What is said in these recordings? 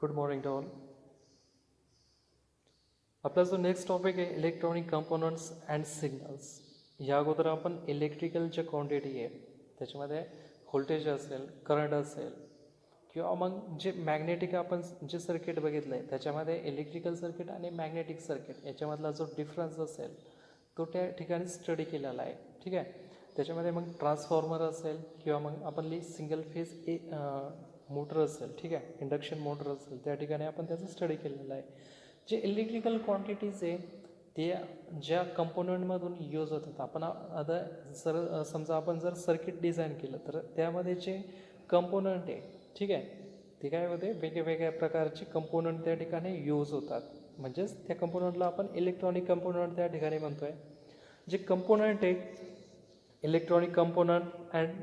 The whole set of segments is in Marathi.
Good morning to all. आपला जो नेक्स्ट टॉपिक आहे इलेक्ट्रॉनिक कंपोनंट्स अँड सिग्नल्स. या अगोदर आपण इलेक्ट्रिकलच्या क्वांटिटी आहे त्याच्यामध्ये व्होल्टेज असेल, करंट असेल किंवा मग जे मॅग्नेटिक आपण जे सर्किट बघितलं आहे त्याच्यामध्ये इलेक्ट्रिकल सर्किट आणि मॅग्नेटिक सर्किट याच्यामधला जो डिफरन्स असेल तो त्या ठिकाणी स्टडी केलेला आहे. ठीक आहे. त्याच्यामध्ये मग ट्रान्सफॉर्मर असेल किंवा मग आपली सिंगल फेज मोटर असेल, ठीक आहे, इंडक्शन मोटर असेल, त्या ठिकाणी आपण त्याचं स्टडी केलेलं आहे. जे इलेक्ट्रिकल क्वांटिटीज आहे ते ज्या कंपोनंटमधून यूज होतात. आपण आता समजा आपण जर सर्किट डिझाईन केलं तर त्यामध्ये जे कंपोनंट आहे, ठीक आहे, ते काय होते वेगवेगळ्या प्रकारचे कंपोनंट त्या ठिकाणी यूज होतात. म्हणजेच त्या कंपोनंटला आपण इलेक्ट्रॉनिक कंपोनंट त्या ठिकाणी म्हणतोय. जे कंपोनंट आहे इलेक्ट्रॉनिक कंपोनंट अँड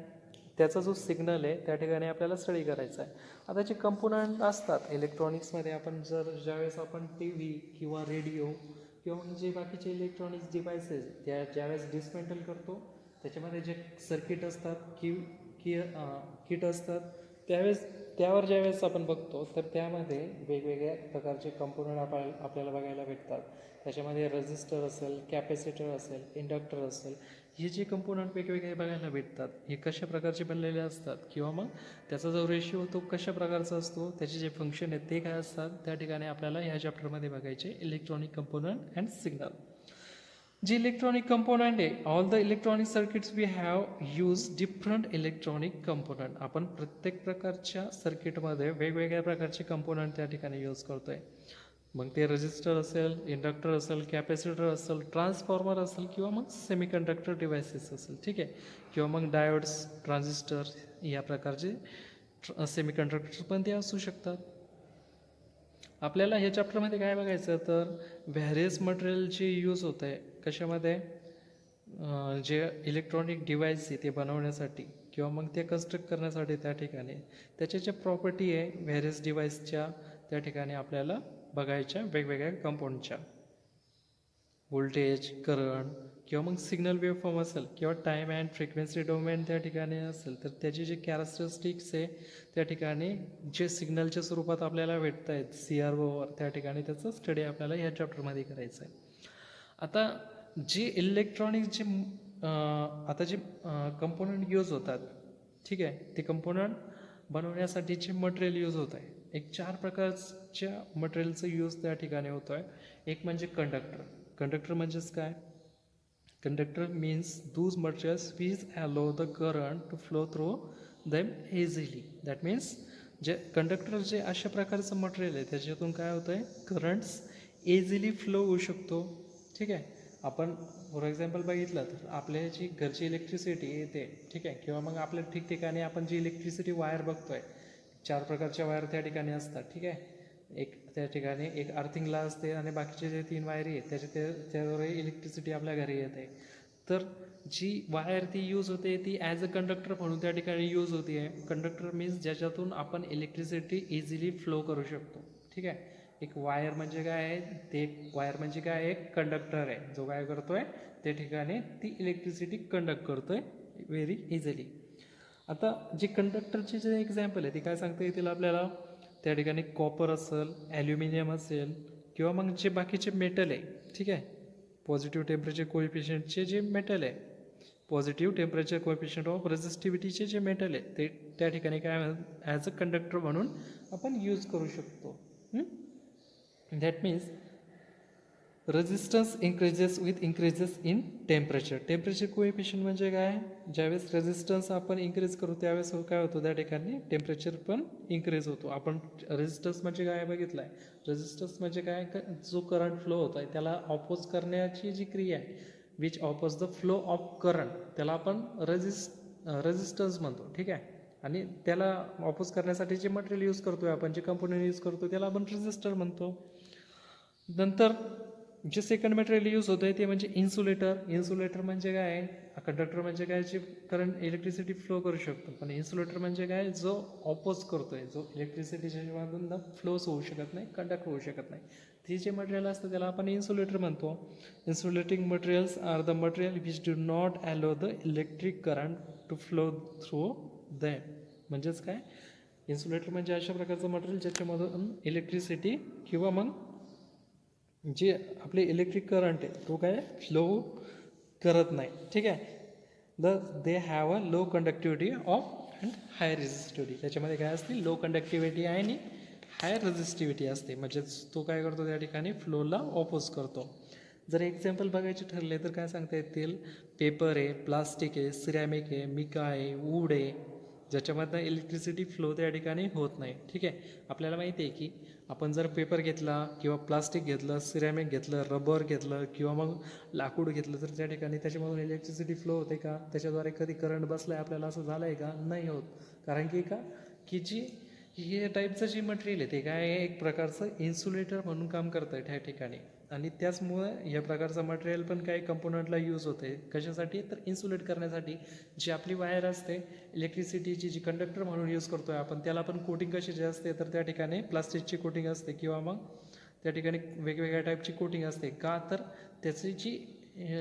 त्याचा जो सिग्नल आहे त्या ठिकाणी आपल्याला स्टडी करायचा आहे. आता जे कंपोनंट असतात इलेक्ट्रॉनिक्समध्ये, आपण ज्यावेळेस आपण टी व्ही किंवा रेडिओ किंवा जे बाकीचे इलेक्ट्रॉनिक्स डिव्हायसेस ज्यावेळेस डिस्मेंटल करतो त्याच्यामध्ये जे सर्किट असतात किट असतात त्यावर ज्यावेळेस आपण बघतो तर त्यामध्ये वेगवेगळ्या प्रकारचे कंपोनंट आपल्याला बघायला भेटतात. त्याच्यामध्ये रेझिस्टर असेल, कॅपॅसिटर असेल, इंडक्टर असेल, हे जे कंपोनंट वेगवेगळे बघायला भेटतात हे कशा प्रकारचे बनलेले असतात किंवा मग त्याचा जो रेशिओ तो कशा प्रकारचा असतो, त्याचे जे फंक्शन आहेत ते काय असतात त्या ठिकाणी आपल्याला ह्या चॅप्टरमध्ये बघायचे इलेक्ट्रॉनिक कंपोनंट अँड सिग्नल. जे इलेक्ट्रॉनिक कंपोनंट आहे, all the electronic circuits we have use different electronic component. आपण प्रत्येक प्रकारच्या सर्किटमध्ये वेगवेगळ्या प्रकारचे कंपोनंट त्या ठिकाणी यूज करतोय. मग ते रेजिस्टर असेल, इंडक्टर असेल, कॅपॅसिटर असेल, ट्रान्सफॉर्मर असेल किंवा मग सेमीकंडक्टर डिव्हायसेस असेल, ठीक आहे, किंवा मग डायोड्स, ट्रान्झिस्टर या प्रकारचे सेमीकंडक्टर पण ते असू शकतात. आपल्याला ह्या चॅप्टरमध्ये काय बघायचं तर व्हॅरियस मटेरियल जे यूज होत आहे कशामध्ये, जे इलेक्ट्रॉनिक डिव्हाइस आहे ते बनवण्यासाठी किंवा मग ते कन्स्ट्रक्ट करण्यासाठी त्या ठिकाणी त्याच्या ज्या प्रॉपर्टी आहे व्हॅरियस डिव्हाइसच्या त्या ठिकाणी आपल्याला बघायच्या वेगवेगळ्या कंपाऊंडच्या. व्होल्टेज, करंट किंवा मग सिग्नल वेव्हफॉर्म असेल किंवा टाईम अँड फ्रिक्वेन्सी डोमेन त्या ठिकाणी असेल तर त्याचे जे कॅरेक्टरिस्टिक्स आहे त्या ठिकाणी जे सिग्नलच्या स्वरूपात आपल्याला भेटत आहेत CROवर त्या ठिकाणी त्याचं स्टडी आपल्याला ह्या चॅप्टरमध्ये करायचं आहे. आता जे इलेक्ट्रॉनिक जे आता जे कंपोनंट यूज होतात, ठीक आहे, ते कंपोनंट बनवण्यासाठी जे मटेरियल यूज होत आहे एक 4 प्रकारच्या मटेरियलचं यूज त्या ठिकाणी होतो आहे. एक म्हणजे कंडक्टर. कंडक्टर म्हणजेच काय, conductor means those materials which allow the current to flow through them easily. That means जे कंडक्टर जे अशा प्रकारचं मटेरियल आहे त्याच्यातून काय होतं आहे करंट्स इझिली फ्लो होऊ शकतो. ठीक आहे. आपण फॉर एक्झाम्पल बघितलं तर आपल्या जी घरची इलेक्ट्रिसिटी येते, ठीक आहे, किंवा मग आपल्या ठिकठिकाणी आपण जी इलेक्ट्रिसिटी वायर बघतोय 4 प्रकारच्या वायर त्या ठिकाणी असतात, ठीक आहे. एक त्या ठिकाणी एक अर्थिंगला असते आणि बाकीचे जे 3 वायरी आहेत त्याद्वारे इलेक्ट्रिसिटी आपल्या घरी येते. तर जी वायर ती यूज होते ती ॲज अ कंडक्टर म्हणून त्या ठिकाणी यूज होती आहे. कंडक्टर मीन्स ज्याच्यातून आपण इलेक्ट्रिसिटी इझिली फ्लो करू शकतो. ठीक आहे. एक वायर म्हणजे काय आहे, ते वायर म्हणजे काय आहे, कंडक्टर आहे जो काय करतोय त्या ठिकाणी ती इलेक्ट्रिसिटी कंडक्ट करतोय व्हेरी इझिली. आता जे कंडक्टरचे जे एक्झाम्पल आहे ते काय सांगता येतील आपल्याला, त्या ठिकाणी कॉपर असेल, ॲल्युमिनियम असेल किंवा मग जे बाकीचे मेटल आहे, ठीक आहे, पॉझिटिव्ह टेम्परेचर कोएफिशियंटचे जे मेटल आहे, पॉझिटिव्ह टेम्परेचर कोएफिशियंट ऑफ रेझिस्टिव्हिटीचे जे मेटल आहे ते त्या ठिकाणी काय ॲज अ कंडक्टर म्हणून आपण यूज करू शकतो. That means resistance increases with increases in temperature. Temperature coefficient म्हणजे काय, ज्यावेळेस रेझिस्टन्स आपण इन्क्रीज करू त्यावेळेस काय होतं त्या ठिकाणी टेम्परेचर पण इन्क्रीज होतो. आपण रेझिस्टन्स म्हणजे काय बघितलं आहे, रेझिस्टन्स म्हणजे काय, जो करंट फ्लो होत आहे त्याला ऑपोज करण्याची जी क्रिया आहे which oppose the flow of current त्याला आपण रेझिस्टन्स म्हणतो. ठीक आहे. आणि त्याला ऑपोज करण्यासाठी जे मटेरियल यूज करतोय आपण, जे कंपोनंट यूज करतो त्याला आपण रेझिस्टर म्हणतो. नंतर जे सेकंड मटेरियल यूज होतं आहे ते म्हणजे इन्सुलेटर. इन्सुलेटर म्हणजे काय आहे, कंडक्टर म्हणजे काय, जे करंट इलेक्ट्रिसिटी फ्लो करू शकतो, पण इन्सुलेटर म्हणजे काय, जो ऑपोज करतो आहे, जो इलेक्ट्रिसिटीच्या मधून फ्लोच होऊ शकत नाही, कंडक्ट होऊ शकत नाही, ते जे मटेरियल असतं त्याला आपण इन्सुलेटर म्हणतो. Insulating materials are the material which do not allow the electric current to flow through them. म्हणजेच काय, इन्सुलेटर म्हणजे अशा प्रकारचं मटेरियल ज्याच्यामधून इलेक्ट्रिसिटी किंवा मग जे आपले इलेक्ट्रिक करंट आहे तो काय फ्लो करत नाही. ठीक आहे. They have a low conductivity of and high resistivity. त्याच्यामध्ये काय असते, लो कंडक्टिव्हिटी आहे आणि हाय रेझिस्टिव्हिटी असते. म्हणजेच तो काय करतो त्या ठिकाणी फ्लोला ऑपोज करतो. जर एक्झाम्पल बघायचे ठरले तर काय सांगता येतील, पेपर आहे, प्लास्टिक आहे, सिरॅमिक आहे, मिका आहे, वूड आहे, ज्याच्यामधनं इलेक्ट्रिसिटी फ्लो त्या ठिकाणी होत नाही. ठीक आहे. आपल्याला माहिती आहे की आपण जर पेपर घेतला किंवा प्लास्टिक घेतलं, सिरॅमिक घेतलं, रबर घेतलं किंवा मग लाकूड घेतलं तर त्या ठिकाणी त्याच्यामधून इलेक्ट्रिसिटी फ्लो होते का, त्याच्याद्वारे कधी करंट बसला आहे आपल्याला असं झालं आहे का, नाही होत. कारण की का की जी हे टाईपचं जे मटेरियल आहे ते काय आहे, एक प्रकारचं इन्सुलेटर म्हणून काम करतं आहे त्या ठिकाणी. आणि त्याचमुळं या प्रकारचं मटेरियल पण काही कंपोनंटला यूज होते. कशासाठी, तर इन्सुलेट करण्यासाठी. जी आपली वायर असते इलेक्ट्रिसिटीची, जी कंडक्टर म्हणून यूज करतो आहे आपण, त्याला पण कोटिंग कशाची असते तर त्या ठिकाणी प्लास्टिकची कोटिंग असते किंवा मग त्या ठिकाणी वेगवेगळ्या टाईपची कोटिंग असते. का तर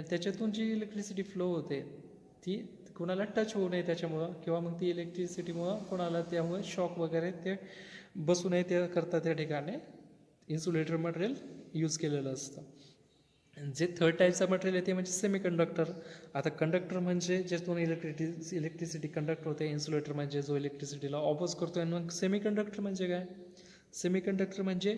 त्याच्यातून जी इलेक्ट्रिसिटी फ्लो होते ती कोणाला टच होऊ नये त्याच्यामुळं, किंवा मग ती इलेक्ट्रिसिटीमुळं कोणाला त्यामुळे शॉक वगैरे ते बसू नये त्याकरता त्या ठिकाणी इन्सुलेटर मटेरियल यूज केलेलं असतं. जे थर्ड टाईपचं मटेरियल आहे ते म्हणजे सेमीकंडक्टर. आता कंडक्टर म्हणजे ज्यातून इलेक्ट्रिसिटी कंडक्ट होते, इन्सुलेटर म्हणजे जो इलेक्ट्रिसिटीला ऑपोज करतो. आणि मग सेमीकंडक्टर म्हणजे काय, सेमीकंडक्टर म्हणजे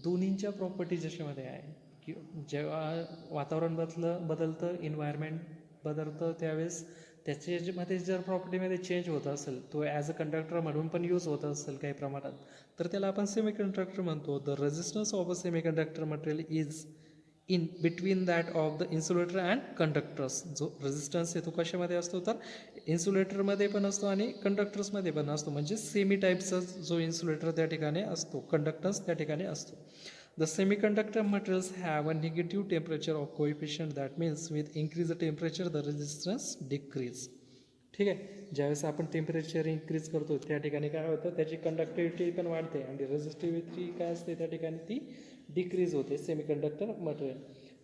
दोन्हींच्या प्रॉपर्टी ज्याच्यामध्ये आहे की जेव्हा वातावरण बदलतं, इन्व्हायरमेंट बदलतं, त्यावेळेस त्याच्यामध्ये जर प्रॉपर्टीमध्ये चेंज होत असेल, तो ॲज अ कंडक्टर म्हणून पण यूज होत असेल काही प्रमाणात, तर त्याला आपण सेमीकंडक्टर म्हणतो. The resistance of a semiconductor material is in between that of the insulator and conductors. जो रेझिस्टन्स आहे तो कशामध्ये असतो, तर इन्सुलेटरमध्ये पण असतो आणि कंडक्टर्समध्ये पण असतो. म्हणजे सेमी टाईपचा जो इन्सुलेटर त्या ठिकाणी असतो, कंडक्टन्स त्या ठिकाणी असतो. The semiconductor materials have a negative temperature of coefficient. That means with increase the temperature the resistance decrease. ठीक आहे. ज्यावेळेस आपण टेम्परेचर इन्क्रीज करतो त्या ठिकाणी काय होतं, त्याची कंडक्टिव्हिटी पण वाढते आणि रेझिस्टिव्हिटी काय असते त्या ठिकाणी ती डिक्रीज होते सेमीकंडक्टर मटेरियल.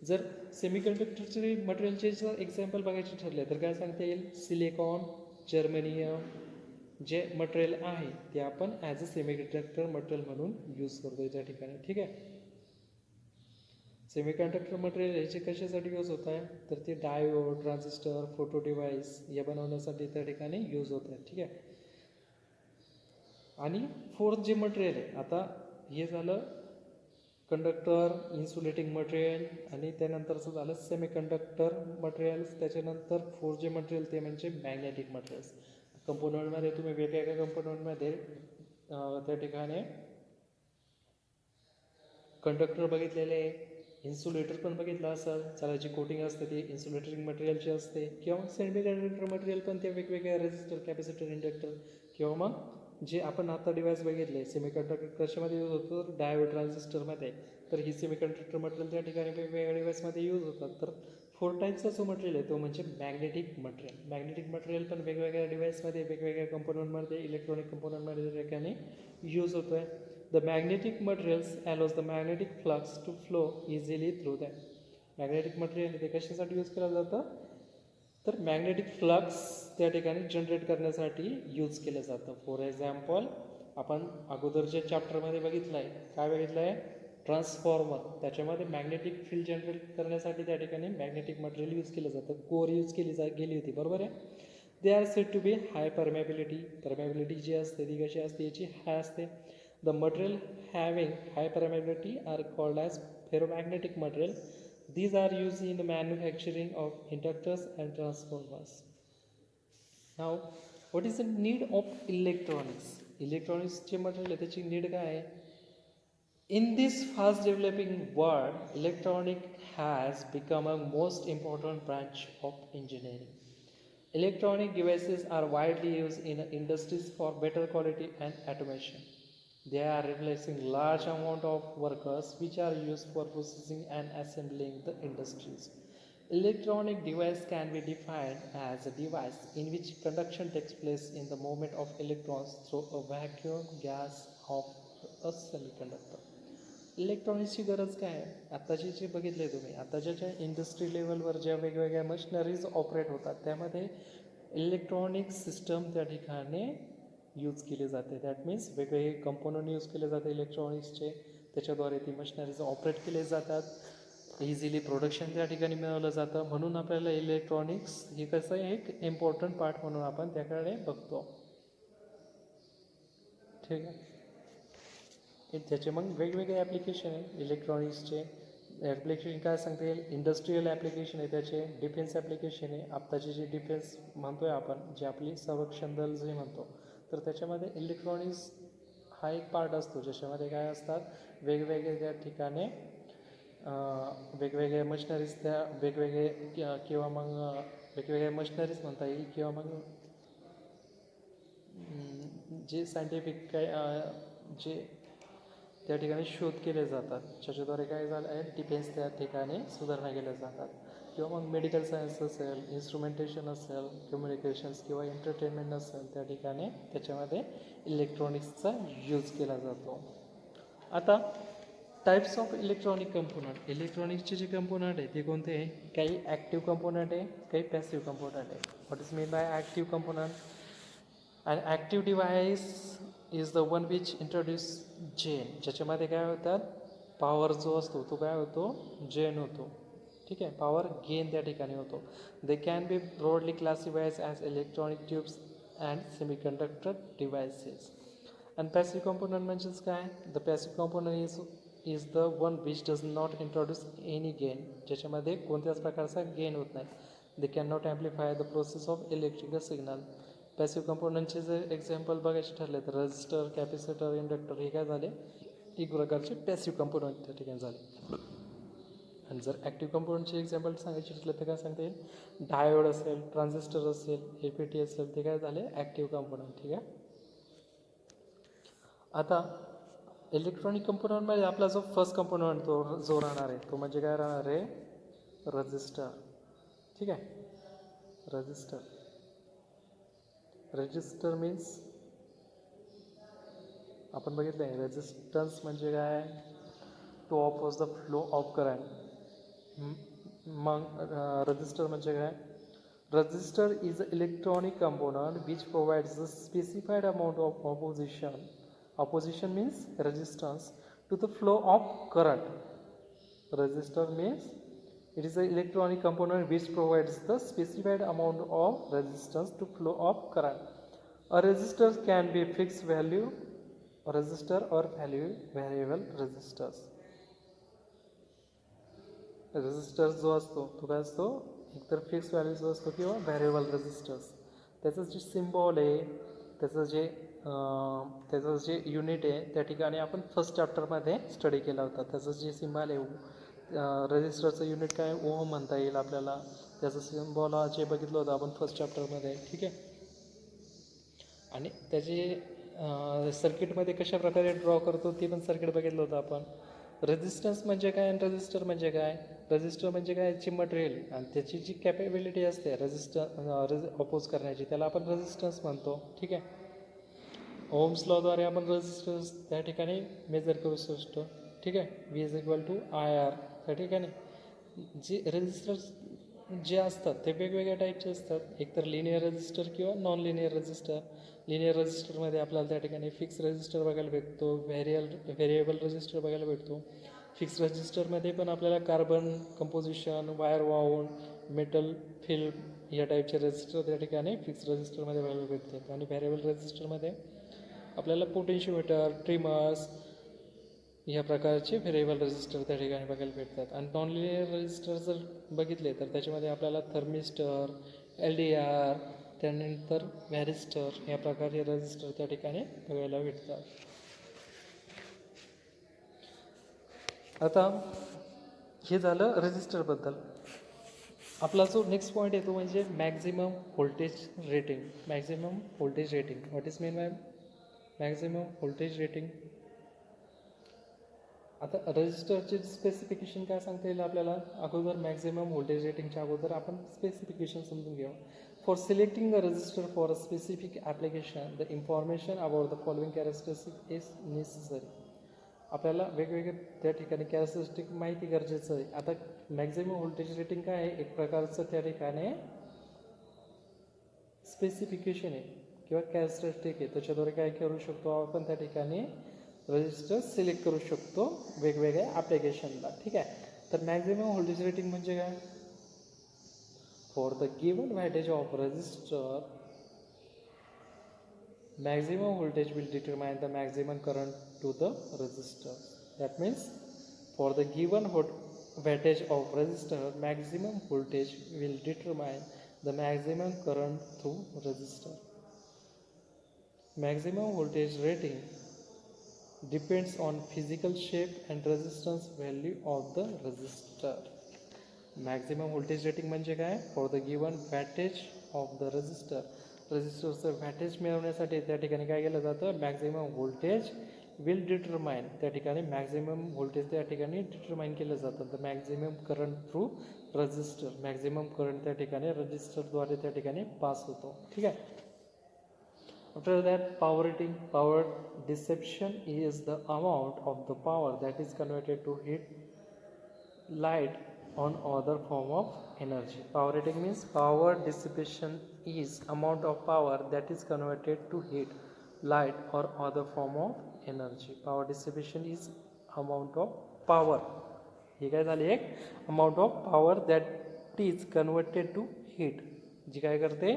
जर सेमीकंडक्टरचे मटेरियलचे जर एक्झाम्पल बघायचे ठरले तर काय सांगता येईल, सिलिकॉन, जर्मेनियम जे मटेरियल आहे ते आपण ॲज अ सेमीकंडक्टर मटेरियल म्हणून यूज करतो त्या ठिकाणी. ठीक आहे. सेमीकंडक्टर मटेरियल ह्याचे कशासाठी यूज होत आहे, तर ते डायोड, ट्रान्झिस्टर, फोटो डिव्हाइस या बनवण्यासाठी त्या ठिकाणी यूज होत आहे. ठीक आहे. आणि फोर्थ जे मटेरियल आहे, आता हे झालं कंडक्टर, इन्सुलेटिंग मटेरियल, आणि त्यानंतरचं झालं सेमीकंडक्टर मटेरियल्स. त्याच्यानंतर फोर्थ जे मटेरियल ते म्हणजे मॅग्नेटिक मटेरियल्स. कंपोनंटमध्ये तुम्ही वेगवेगळ्या कंपोनंटमध्ये त्या ठिकाणी कंडक्टर बघितलेले, इन्सुलेटर पण बघितलं असेल, त्याला जी कोटिंग असते ती इन्सुलेटिंग मटेरियलची असते, किंवा मग सेमीकंडक्टर मटेरियल पण ते वेगवेगळ्या रेजिस्टर, कॅपॅसिटर, इंडक्टर, किंवा मग जे आपण आता डिव्हाइस बघितले सेमीकंडक्टर कशामध्ये यूज होतो, डायोड, ट्रान्झिस्टरमध्ये. तर ही सेमीकंडक्टर मटेरियल त्या ठिकाणी वेगवेगळ्या डिव्हाइसमध्ये यूज होतात. तर 4 टाईपचा जो मटेरियल आहे तो म्हणजे मॅग्नेटिक मटेरियल. मॅग्नेटिक मटेरियल पण वेगवेगळ्या डिव्हाइसमध्ये, वेगवेगळ्या कंपोनंटमध्ये, इलेक्ट्रॉनिक कंपोनंटमध्ये त्या ठिकाणी यूज होतो आहे. The magnetic materials allows the magnetic flux to flow easily through them. Magnetic material ते कशासाठी यूज केलं जातं, तर मॅग्नेटिक फ्लक्स त्या ठिकाणी जनरेट करण्यासाठी यूज केलं जातं. फॉर एक्झाम्पल आपण अगोदरच्या चॅप्टरमध्ये बघितलं आहे, काय बघितलं आहे, ट्रान्सफॉर्मर. त्याच्यामध्ये मॅग्नेटिक फील्ड जनरेट करण्यासाठी त्या ठिकाणी मॅग्नेटिक मटेरियल यूज केलं जातं, कोर यूज गेली होती, बरोबर आहे. They are said to be high permeability. Permeability जी असते ती कशी असते, याची हाय असते. The material having high permeability are called as ferromagnetic material. These are used in the manufacturing of inductors and transformers. Now, what is the need of electronics? Electronics चे material आहे त्याची need काय आहे? In this fast developing world, electronic has become a most important branch of engineering. Electronic devices are widely used in industries for better quality and automation. They are replacing large amount of workers which are used for processing and assembling the industries. Electronic device can be defined as a device in which conduction takes place in the movement of electrons through a vacuum gas of a semiconductor. इलेक्ट्रॉनिक्सची गरज काय आहे, आत्ताची जे बघितले तुम्ही, आताच्या ज्या इंडस्ट्री लेवलवर ज्या वेगवेगळ्या मशिनरीज ऑपरेट होतात त्यामध्ये इलेक्ट्रॉनिक सिस्टम त्या ठिकाणी यूज केली जाते. दॅट मीन्स वेगवेगळे कंपोनंट यूज केले जाते इलेक्ट्रॉनिक्सचे, त्याच्याद्वारे ती मशिनरीज ऑपरेट केले जातात, इझिली प्रोडक्शन त्या ठिकाणी मिळवलं जातं. म्हणून आपल्याला इलेक्ट्रॉनिक्स हे कसं एक इम्पॉर्टंट पार्ट म्हणून आपण त्याकडे बघतो. ठीक आहे. त्याचे मग वेगवेगळे ॲप्लिकेशन आहे इलेक्ट्रॉनिक्सचे. ॲप्लिकेशन काय सांगता येईल, इंडस्ट्रीयल ॲप्लिकेशन आहे त्याचे, डिफेन्स ॲप्लिकेशन आहे. आत्ताचे जे डिफेन्स म्हणतो आहे आपण, जे आपली संरक्षण दल जे म्हणतो, तर त्याच्यामध्ये इलेक्ट्रॉनिक्स हा एक पार्ट असतो, ज्याच्यामध्ये काय असतात वेगवेगळे त्या ठिकाणी वेगवेगळ्या मशिनरीज, त्या वेगवेगळे किंवा मग वेगवेगळ्या मशिनरीज म्हणता येईल, किंवा मग जे सायंटिफिक काय जे त्या ठिकाणी शोध केले जातात, ज्याच्याद्वारे काय झालं आहे डिफेन्स त्या ठिकाणी सुधारणा केल्या जातात. किंवा मग मेडिकल सायन्स असेल, इन्स्ट्रुमेंटेशन असेल, कम्युनिकेशन्स किंवा एंटरटेनमेंट असेल, त्या ठिकाणी त्याच्यामध्ये इलेक्ट्रॉनिक्सचा यूज केला जातो. आता टाईप्स ऑफ इलेक्ट्रॉनिक कंपोनंट. इलेक्ट्रॉनिक्सचे जे कंपोनंट आहे ते कोणते आहे, काही ॲक्टिव्ह कंपोनंट आहे, काही पॅसिव्ह कंपोनंट आहे. What is mean by active component? And active device is the one which introduce gain, ज्याच्यामध्ये काय होतात पॉवर जो असतो तो काय होतो जेन होतो. ठीक आहे, पॉवर गेन त्या ठिकाणी होतो. They can be broadly classified as electronic tubes and semiconductor devices. And passive component म्हणजेच काय, the passive component is the one which does not introduce any gain, ज्याच्यामध्ये कोणत्याच प्रकारचा गेन होत नाही. They can not amplify the process of electrical signal. Passive कंपोनंटचे जर एक्झाम्पल बघायचे ठरले तर रजिस्टर, कॅपॅसिटर, इंडक्टर हे काय झाले एक प्रकारचे पॅसिव्ह कंपोनंट त्या ठिकाणी झाले. आणि जर ॲक्टिव्ह कंपोनंटचे एक्झाम्पल सांगायचे ठरले तर काय सांगता येईल, डायोड असेल, ट्रान्झिस्टर असेल, एपीटी असेल, ते काय झाले ॲक्टिव्ह कंपोनंट. ठीक आहे. आता इलेक्ट्रॉनिक कंपोनंटमध्ये आपला जो फर्स्ट कंपोनंट जो राहणार आहे तो म्हणजे काय राहणार आहे, रजिस्टर. ठीक आहे, रजिस्टर. रजिस्टर मीन्स आपण बघितलं आहे रेजिस्टन्स म्हणजे काय, to oppose the flow of current. मग रजिस्टर म्हणजे काय, resistor is a electronic component which provides the specified amount of opposition means resistance to the flow of current. Resistor means it is an electronic component which provides the specified amount of resistance to flow of current. A resistor can be fixed value resistor or variable resistors. Resistor जो असतो तो काय असतो, एकतर फिक्स व्हॅल्यूचा असतो किंवा व्हॅरिएबल रेजिस्टर्स. त्याचं जे सिम्बॉल आहे, त्याचं जे युनिट आहे त्या ठिकाणी आपण फर्स्ट चॅप्टरमध्ये स्टडी केला होता. त्याचं जे सिम्बॉल आहे रेजिस्टरचं युनिट काय ओहम म्हणता येईल आपल्याला. त्याचं सिम्बॉल जे बघितलं होतं आपण फर्स्ट चॅप्टरमध्ये. ठीक आहे. आणि त्याचे सर्किटमध्ये कशा प्रकारे ड्रॉ करतो ते पण सर्किट बघितलं होतं आपण. रेजिस्टन्स म्हणजे काय आणि रजिस्टर म्हणजे काय, रजिस्टर म्हणजे काय याची मटेरियल आणि त्याची जी कॅपेबिलिटी असते अपोज करण्याची त्याला आपण रेजिस्टन्स म्हणतो. ठीक आहे. ओम्स लॉद्वारे आपण रेजिस्टन्स त्या ठिकाणी मेजर करू शकतो. ठीक आहे. V is equal to IR त्या ठिकाणी. जे रेजिस्टर्स जे असतात ते वेगवेगळ्या टाईपचे असतात, एकतर लिनियर रजिस्टर किंवा नॉन लिनियर रजिस्टर. लिनियर रजिस्टरमध्ये आपल्याला त्या ठिकाणी फिक्स रजिस्टर बघायला भेटतो, व्हेरिएबल रजिस्टर बघायला भेटतो. फिक्स रजिस्टरमध्ये पण आपल्याला carbon composition, wire wound, metal film या टाईपचे रजिस्टर त्या ठिकाणी फिक्स रजिस्टरमध्ये बघायला भेटतात. आणि व्हेरिएबल रजिस्टरमध्ये आपल्याला पोटेन्शिओमीटर, ट्रिमर्स या प्रकारचे व्हेरिएबल रजिस्टर त्या ठिकाणी बघायला भेटतात. आणि नॉन लिनियर रजिस्टर जर बघितले तर त्याच्यामध्ये आपल्याला थर्मिस्टर, LDR, त्यानंतर व्हॅरिस्टर या प्रकारचे रजिस्टर त्या ठिकाणी बघायला भेटतात. आता हे झालं रजिस्टरबद्दल. आपला जो नेक्स्ट पॉईंट आहे तो म्हणजे maximum voltage rating. Maximum voltage rating. What is mean bye maximum voltage rating? आता रजिस्टरचे स्पेसिफिकेशन काय सांगता येईल आपल्याला, अगोदर मॅक्झिमम व्होल्टेज रेटिंगच्या अगोदर आपण स्पेसिफिकेशन समजून घेऊ. For selecting a resistor for a specific application the information about the following characteristic is necessary. आपल्याला वेगवेगळे त्या ठिकाणी कॅरेक्टरिस्टिक माहिती गरजेचं आहे. आता मॅक्झिमम व्होल्टेज रेटिंग काय आहे, एक प्रकारचं त्या ठिकाणी स्पेसिफिकेशन आहे. किंवा कॅरेक्टरिस्टिक आहे त्याच्याद्वारे काय करू शकतो आपण त्या ठिकाणी रजिस्टर सिलेक्ट करू शकतो वेगवेगळ्या ॲप्लिकेशनला. ठीक आहे. तर मॅक्झिमम व्होल्टेज रेटिंग म्हणजे काय? For the given voltage of register maximum voltage will determine the maximum current to the resistor. That means for the given wattage of resistor, maximum voltage will determine the maximum current through resistor. Maximum voltage rating depends on physical shape and resistance value of the resistor. Maximum voltage rating म्हणजे काय? For the given wattage of the resistor. रेजिस्टरचं व्हॅटेज मिळवण्यासाठी त्या ठिकाणी काय केलं जातं? Maximum voltage will determine. त्या ठिकाणी मॅक्झिमम व्होल्टेज त्या ठिकाणी डिटरमाइन केलं जातं. The maximum current through resistor. Maximum current त्या ठिकाणी रजिस्टरद्वारे त्या ठिकाणी पास होतो. ठीक आहे. After that power rating. Power dissipation is the amount of the power that is converted to heat light on other form of energy. Power rating means power dissipation is amount of power that is converted to heat, light or other form of energy. Power dissipation is amount of power. हे काय झाले? एक amount of power that is converted to heat. जी काय करते?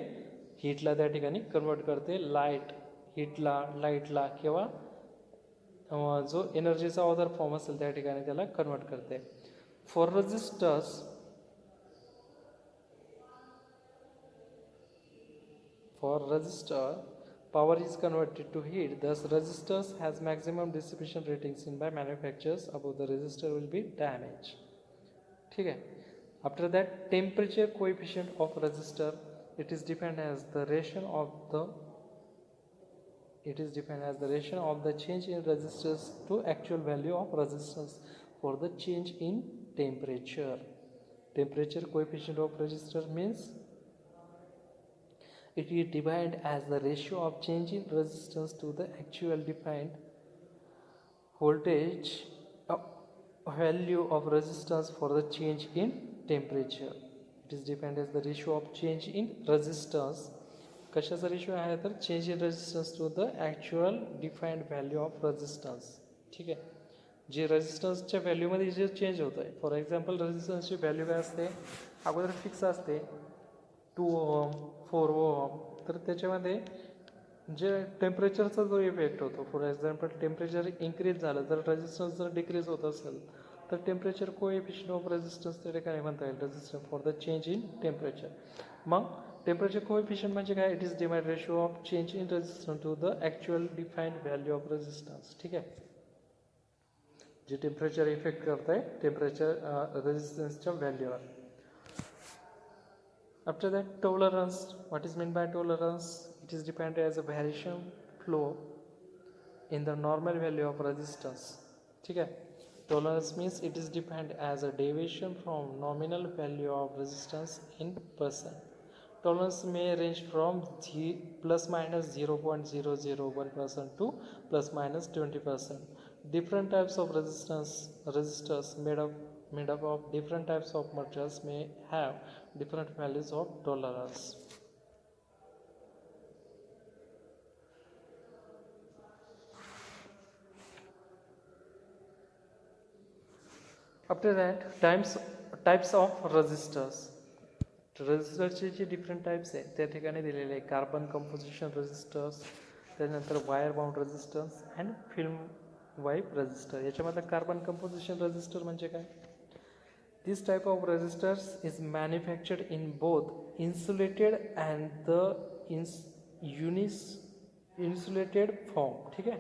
हीटला त्या ठिकाणी कन्वर्ट करते. लाईट हीटला, लाईटला किंवा जो एनर्जीचा अदर फॉर्म असेल त्या ठिकाणी त्याला कन्वर्ट करते. For resistors, power is converted to heat. Thus, resistors has maximum dissipation rating seen by manufacturers. Above the resistor will be damaged. ठीक है. After that, temperature coefficient of resistor. It is defined as the ratio of the change in resistance to actual value of resistance for the change in temperature. Temperature coefficient of resistor means it is defined as the ratio of change in resistance to the actual defined voltage value of resistance for the change in temperature. It is defined as the ratio of change in resistance. कशाचा रेशो आहे? तर change in resistance to the actual defined value of resistance. ठीक आहे. जे रेजिस्टन्सच्या व्हॅल्यूमध्ये जे चेंज होतं आहे. फॉर एक्झाम्पल रेजिस्टन्सची व्हॅल्यू काय असते? अगोदर फिक्स असते 2 ओहम 4 ओहम. तर त्याच्यामध्ये जे टेम्परेचरचा जो इफेक्ट होतो, फॉर एक्झाम्पल टेम्परेचर इन्क्रीज झालं तर रेजिस्टन्स जर डिक्रीज होत असेल तर टेम्परेचर कोएफिशियंट ऑफ रेजिस्टन्स त्या ठिकाणी म्हणता येईल resistance for the change in temperature. मग टेम्परेचर कोएफिशियंट म्हणजे काय? It is defined ratio of change in resistance to the actual defined value of resistance. ठीक आहे. जे टेम्परेचर इफेक्ट करत आहे टेम्परेचर रेजिस्टन्सच्या व्हॅल्यूवर. After that tolerance. What is mean bye tolerance? It is depend as a variation flow in the normal value of resistance. ठीक आहे. Tolerance means it is depend as a deviation from nominal value of resistance in percent. Tolerance may range from plus minus 0.001% to plus minus 20%. Different types of resistors made up of different types of materials may have different values of tolerance. After that, types of resistors. रेजिस्टरचे जे डिफरंट टाईप्स आहेत त्या ठिकाणी दिलेले आहे. कार्बन कंपोजिशन रेजिस्टर्स, त्यानंतर wire bound resistance and film wipe resistor. याच्यामधलं कार्बन कंपोजिशन रेजिस्टर म्हणजे काय? This type of resistors is manufactured in both insulated and the insulated form. ठीक आहे.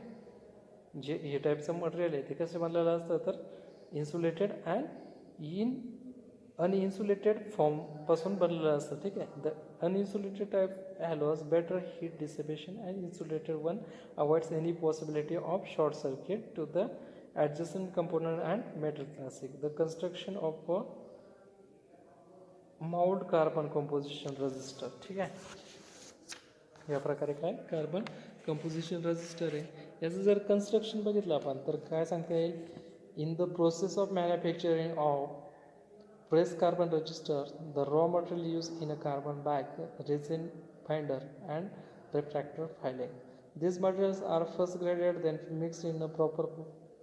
जे हे टाईपचं मटेरियल आहे ते कसं बनलेलं असतं? तर इन्सुलेटेड अँड अनइन्सुलेटेड फॉर्मपासून बनलेलं असतं. ठीक आहे. The uninsulated type allows better heat dissipation and insulated one avoids any possibility of short circuit to the adjacent component and metal classic. The construction of a mould carbon composition resistor. ठीक आहे. या प्रकारे काय कार्बन कंपोजिशन रेजिस्टर आहे. याचं जर कन्स्ट्रक्शन बघितलं आपण तर काय सांगता येईल? In the process of manufacturing of pressed carbon register, the raw material used in a carbon bag, resin binder and refractor filing. These materials are first graded, then mixed in a proper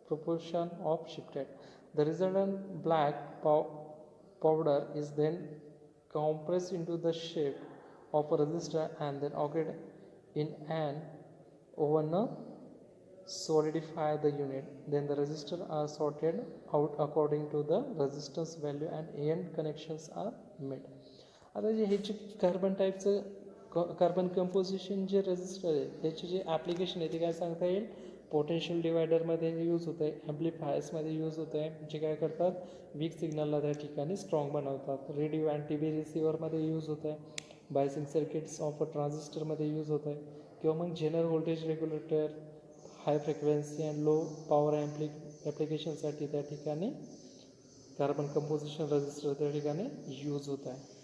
proportion of shifted. The resultant black powder is then compressed into the shape of a resistor and then occurred in an oven solidify the unit. Then the resistors are sorted out according to the resistance value and end connections are made. आता हे जे कार्बन टाईपचं कार्बन कंपोजिशन जे रेजिस्टर आहे त्याचे जे ॲप्लिकेशन आहे ते काय सांगता येईल. पोटेन्शियल डिवायडरमध्ये यूज होतं आहे, ॲम्प्लिफायर्समध्ये यूज होतं आहे, जे काय करतात वीक सिग्नलला त्या ठिकाणी स्ट्रॉंग बनवतात. रेडिओ अँड टी व्ही रिसिव्हरमध्ये यूज होतं आहे, बायसिंग सर्किट्स ऑफ अ ट्रान्झिस्टरमध्ये यूज होतं आहे, किंवा मग general voltage regulator high frequency and low power ॲप्लिकेशनसाठी त्या ठिकाणी कार्बन कंपोजिशन रजिस्टर त्या ठिकाणी यूज होत आहे.